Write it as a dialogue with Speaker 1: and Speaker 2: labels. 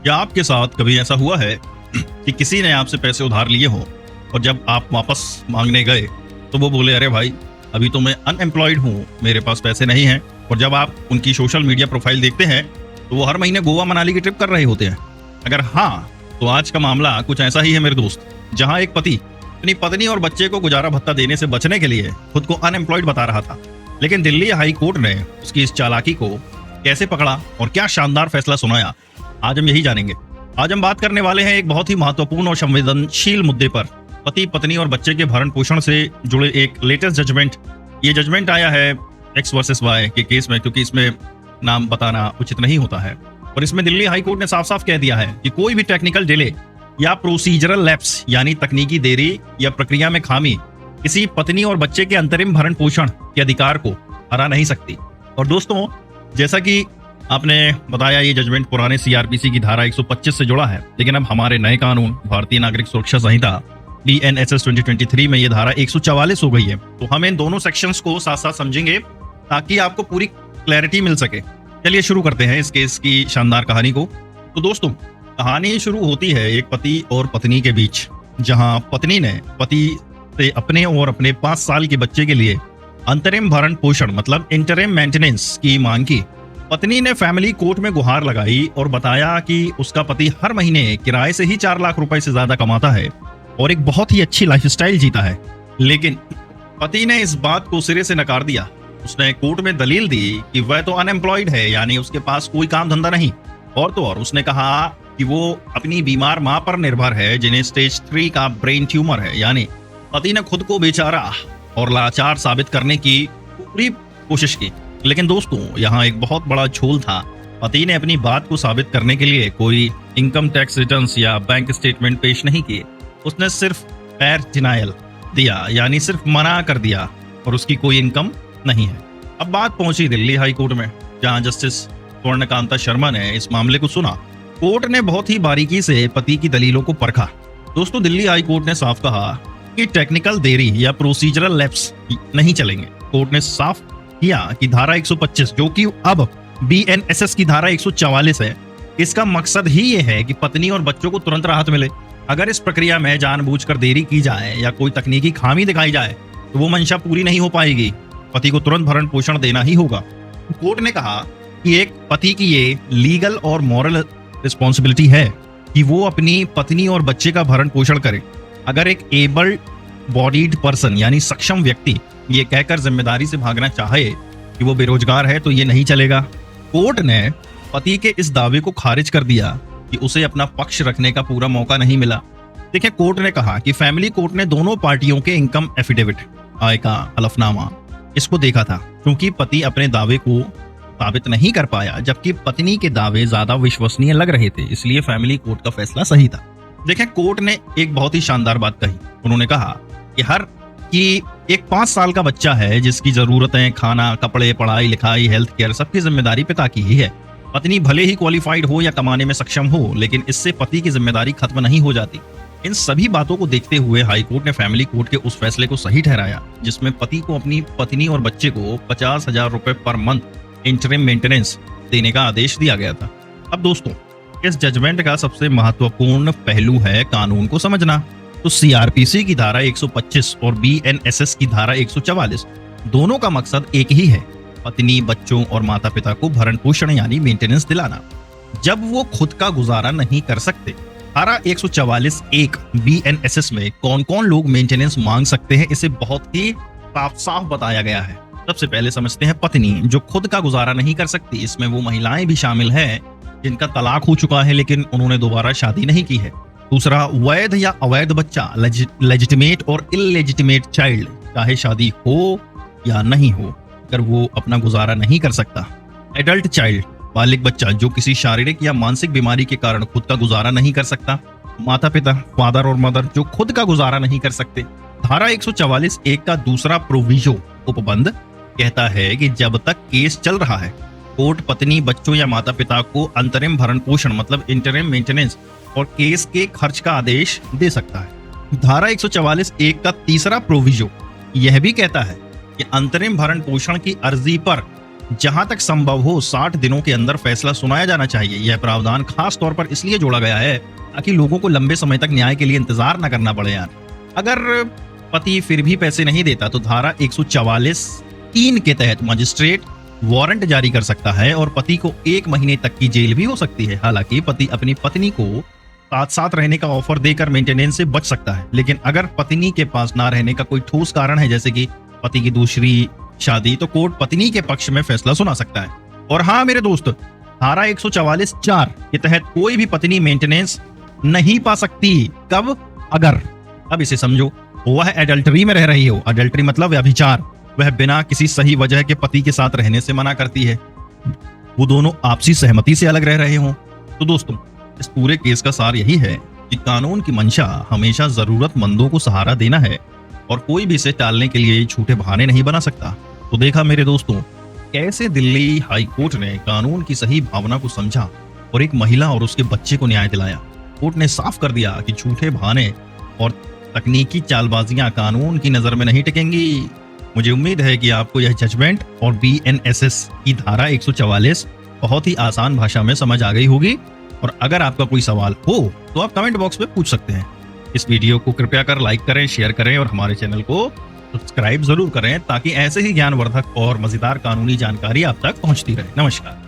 Speaker 1: क्या आपके साथ कभी ऐसा हुआ है कि किसी ने आपसे पैसे उधार लिए हो और जब आप वापस मांगने गए तो वो बोले अरे भाई अभी तो मैं अनएम्प्लॉयड हूँ, मेरे पास पैसे नहीं हैं। और जब आप उनकी सोशल मीडिया प्रोफाइल देखते हैं तो वो हर महीने गोवा मनाली की ट्रिप कर रहे होते हैं। अगर हाँ, तो आज का मामला कुछ ऐसा ही है मेरे दोस्त, जहाँ एक पति अपनी पत्नी और बच्चे को गुजारा भत्ता देने से बचने के लिए खुद को अनएम्प्लॉयड बता रहा था, लेकिन दिल्ली हाई कोर्ट ने उसकी इस चालाकी को कैसे पकड़ा और क्या शानदार फैसला सुनाया, आज हम यही जानेंगे। आज हम बात करने वाले हैं एक बहुत ही महत्वपूर्ण और संवेदनशील मुद्दे पर, पति पत्नी और बच्चे के भरण पोषण से जुड़े एक लेटेस्ट जजमेंट। ये जजमेंट आया है एक्स वर्सेस वाई के केस में, क्योंकि इसमें नाम बताना उचित नहीं होता है। और इसमें दिल्ली हाई कोर्ट ने साफ साफ कह दिया है कि कोई भी टेक्निकल डिले या प्रोसीजरल लैप्स यानी तकनीकी देरी या प्रक्रिया में खामी किसी पत्नी और बच्चे के अंतरिम भरण पोषण के अधिकार को हरा नहीं सकती। और दोस्तों, जैसा कि आपने बताया, ये जजमेंट पुराने सीआरपीसी की धारा 125 से जुड़ा है, लेकिन अब हमारे नए कानून भारतीय नागरिक सुरक्षा संहिता BNSS 2023 में ये धारा 144 हो गई है। तो हम इन दोनों सेक्शंस को साथ साथ समझेंगे ताकि आपको पूरी क्लैरिटी मिल सके। चलिए शुरू करते हैं इस केस की शानदार कहानी को। तो दोस्तों, कहानी शुरू होती है एक पति और पत्नी के बीच, जहां पत्नी ने पति से अपने और अपने 5 साल के बच्चे के लिए अंतरिम भरण पोषण मतलब इंटरिम मेंटेनेंस की मांग की। पत्नी ने फैमिली कोर्ट में गुहार लगाई और बताया कि उसका पति हर महीने किराए से ही 4 लाख रुपए से ज्यादा कमाता है और एक बहुत ही अच्छी लाइफस्टाइल जीता है। लेकिन पति ने इस बात को सिरे से नकार दिया। उसने कोर्ट में दलील दी कि वह तो अनएम्प्लॉयड है, यानी उसके पास कोई काम धंधा नहीं। और तो और उसने कहा कि वो अपनी बीमार मां पर निर्भर है जिन्हें स्टेज 3 का ब्रेन ट्यूमर है। यानी पति ने खुद को बेचारा और लाचार साबित करने की पूरी कोशिश की। लेकिन दोस्तों, यहाँ एक बहुत बड़ा झोल था। पति ने अपनी बात को साबित करने के लिए कोई इनकम टैक्स रिटर्न्स या बैंक स्टेटमेंट पेश नहीं किए। उसने सिर्फ पैर डिनायल दिया, यानी सिर्फ मना कर दिया और उसकी कोई इनकम नहीं है। अब बात पहुंची दिल्ली हाई कोर्ट में, जहां जस्टिस स्वर्णकांता शर्मा ने इस मामले को सुना। कोर्ट ने बहुत ही बारीकी से पति की दलीलों को परखा। दोस्तों, दिल्ली हाई कोर्ट ने साफ कहा कि टेक्निकल देरी या प्रोसीजरल लैप्स नहीं चलेंगे। कोर्ट ने साफ किया कि धारा 125, जो कि अब BNSS की धारा 144 है, इसका मकसद ही ये है कि पत्नी और बच्चों को तुरंत राहत मिले। अगर इस प्रक्रिया में जानबूझकर देरी की जाए या कोई तकनीकी खामी दिखाई जाए तो वो मंशा पूरी नहीं हो पाएगी। पति को तुरंत भरण पोषण देना ही होगा। कोर्ट ने कहा कि एक पति की ये लीगल और मॉरल रिस्पॉन्सिबिलिटी है कि वो अपनी पत्नी और बच्चे का भरण पोषण करे। अगर एक एबल्ड बॉडीड पर्सन यानी सक्षम व्यक्ति ये कहकर जिम्मेदारी से भागना चाहे कि वो बेरोजगार है तो ये नहीं चलेगा। कोर्ट ने पति के इस दावे को खारिज कर दिया कि उसे अपना पक्ष रखने का पूरा मौका नहीं मिला। देखिए, कोर्ट ने कहा कि फैमिली कोर्ट ने दोनों पार्टियों के इनकम एफिडेविट, आय का हलफनामा, इसको देखा था, क्योंकि पति अपने दावे को साबित नहीं कर पाया जबकि पत्नी के दावे ज्यादा विश्वसनीय लग रहे थे। इसलिए फैमिली कोर्ट का फैसला सही था। देखें, कोर्ट ने एक बहुत ही शानदार बात कही। उन्होंने कहा कि एक 5 साल का बच्चा है जिसकी जरूरतें खाना, कपड़े, पढ़ाई लिखाई, हेल्थ केयर सबकी जिम्मेदारी पिता की ही है। पत्नी भले ही क्वालिफाइड हो या कमाने में सक्षम हो, लेकिन इससे पति की जिम्मेदारी खत्म नहीं हो जाती। इन सभी बातों को देखते हुए हाई कोर्ट ने फैमिली कोर्ट के उस फैसले को सही ठहराया जिसमें पति को अपनी पत्नी और बच्चे को 50,000 रुपए पर मंथ इंटरिम मेंटेनेंस देने का आदेश दिया गया था। अब दोस्तों, इस जजमेंट का सबसे महत्वपूर्ण पहलू है कानून को समझना। तो सीआरपीसी की धारा 125 और BNSS की धारा 144, दोनों का मकसद एक ही है, पत्नी, बच्चों और माता पिता को भरण पोषण यानी मेंटेनेंस दिलाना जब वो खुद का गुजारा नहीं कर सकते। धारा 144(1) BNSS में कौन कौन लोग मेंटेनेंस मांग सकते हैं, इसे बहुत ही साफ साफ बताया गया है। सबसे पहले समझते हैं पत्नी, जो खुद का गुजारा नहीं कर सकती। इसमें वो महिलाएं भी शामिल हैं जिनका तलाक हो चुका है लेकिन उन्होंने दोबारा शादी नहीं की है। दूसरा, वैध या अवैध बच्चा, लेजिटिमेट और इलेजिटिमेट चाइल्ड, चाहे शादी हो या नहीं हो, अगर वो अपना गुजारा नहीं कर सकता। एडल्ट चाइल्ड, बालिग बच्चा जो किसी शारीरिक या मानसिक बीमारी के कारण खुद का गुजारा नहीं कर सकता। माता पिता, फादर और मदर, जो खुद का गुजारा नहीं कर सकते। धारा 144(1) का दूसरा प्रोविजो उपबंध कहता है कि जब तक केस चल रहा है, कोर्ट पत्नी, बच्चों या माता पिता को अंतरिम भरण पोषण मतलब इंटरिम मेंटेनेंस और केस के खर्च का आदेश दे सकता है। धारा 144(1) का तीसरा प्रोविजो यह भी कहता है कि अंतरिम भरण पोषण की अर्जी पर जहां तक संभव हो 60 दिनों के अंदर फैसला सुनाया जाना चाहिए। यह प्रावधान खास तौर पर इसलिए जोड़ा गया है ताकि लोगों को लंबे समय तक न्याय के लिए इंतजार न करना पड़े यार। अगर पति फिर भी पैसे नहीं देता तो धारा 144(3) के तहत मजिस्ट्रेट वारंट जारी कर सकता है और पति को 1 महीने तक की जेल भी हो सकती है। हालांकि पति अपनी पत्नी को साथ साथ रहने का ऑफर देकर मेंटेनेंस से बच सकता है, लेकिन अगर पत्नी के पास ना रहने का कोई ठोस कारण है जैसे कि पति की दूसरी शादी, तो कोर्ट पत्नी के पक्ष में फैसला सुना सकता है। और हाँ मेरे दोस्त, धारा 144(4) के तहत कोई भी पत्नी मेंटेनेंस नहीं पा सकती। कब? अगर, अब इसे समझो, वह एडल्टरी में रह रही हो। एडल्टरी मतलब व्यभिचार। वह बिना किसी सही वजह के पति के साथ रहने से मना करती है, वो दोनों आपसी सहमति से अलग रह रहे हो। तो दोस्तों, इस पूरे केस का सार यही है कि कानून की मंशा हमेशा जरूरतमंदों को सहारा देना है और कोई भी इसे टालने के लिए झूठे बहाने नहीं बना सकता। तो देखा मेरे दोस्तों, कैसे दिल्ली हाई कोर्ट ने कानून की सही भावना को समझा और एक महिला और उसके बच्चे को न्याय दिलाया। कोर्ट ने साफ कर दिया कि झूठे बहाने और तकनीकी चालबाजियां कानून की नजर में नहीं टिकेंगी। मुझे उम्मीद है कि आपको यह जजमेंट और बीएनएसएस की धारा 144 बहुत ही आसान भाषा में समझ आ गई होगी। और अगर आपका कोई सवाल हो तो आप कमेंट बॉक्स में पूछ सकते हैं। इस वीडियो को कृपया कर लाइक करें, शेयर करें और हमारे चैनल को सब्सक्राइब जरूर करें ताकि ऐसे ही ज्ञानवर्धक और मजेदार कानूनी जानकारी आप तक पहुंचती रहे। नमस्कार।